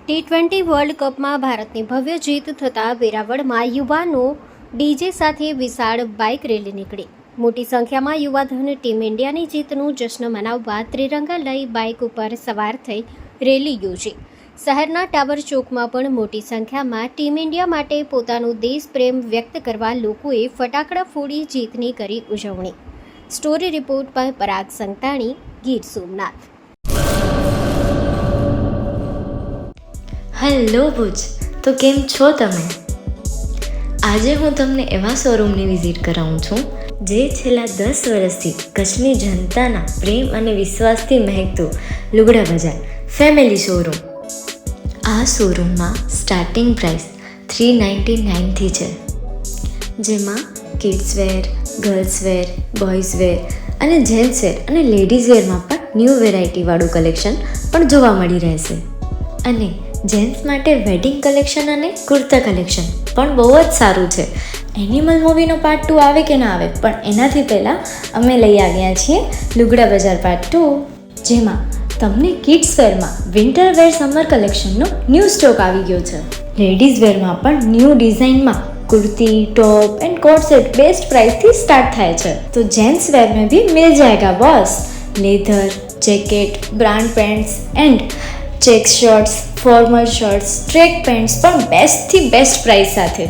T20 world કપમાં ભારતની ભવ્ય જીત થતાં વેરાવળમાં યુવાનો ડીજે સાથે વિશાળ બાઇક રેલી નીકળી. મોટી સંખ્યામાં યુવાધન ટીમ ઇન્ડિયાની જીતનું જશ્ન મનાવવા ત્રિરંગા લઈ બાઇક ઉપર સવાર થઈ રેલી યોજી. શહેરના ટાવર ચોકમાં પણ મોટી સંખ્યામાં ટીમ ઇન્ડિયા માટે પોતાનો દેશપ્રેમ વ્યક્ત કરવા લોકોએ ફટાકડા ફોડી જીતની કરી ઉજવણી. સ્ટોરી રિપોર્ટ પર પરાગ સંતાણી, ગીર સોમનાથ. હેલો ભુજ, તો કેમ છો તમે? આજે હું તમને એવા શોરૂમની વિઝિટ કરાવું છું જે છેલ્લા 10 વર્ષથી કચ્છની જનતાના પ્રેમ અને વિશ્વાસથી મહેકતું લુગડા બજાર ફેમિલી શોરૂમ. આ શોરૂમમાં સ્ટાર્ટિંગ પ્રાઇસ 399થી છે, જેમાં kids wear, girls wear, boys wear અને જેન્ટ્સ વેર અને લેડીઝ વેરમાં પણ ન્યૂ વેરાયટીવાળું કલેક્શન પણ જોવા મળી રહેશે. અને જેન્ટ્સ માટે વેડિંગ કલેક્શન અને કુર્તા કલેક્શન પણ બહુ જ સારું છે. એનિમલ મૂવીનો પાર્ટ 2 આવે કે ના આવે, પણ એનાથી પહેલાં અમે લઈ આવ્યા છીએ લુગડા બજાર પાર્ટ 2, જેમાં તમને કિડ્સ વેરમાં વિન્ટર વેર સમર કલેક્શનનો ન્યૂ સ્ટોક આવી ગયો છે. લેડીઝ વેરમાં પણ ન્યૂ ડિઝાઇનમાં kurti, top and coat set best price थी स्टार्ट थाय छे. तो जेंट्स वेर में भी मिल जाएगा boss. Leather, jacket, brand pants and check shirts, formal shirts, track pants પણ બેસ્ટ થી બેસ્ટ પ્રાઇસ સાથે.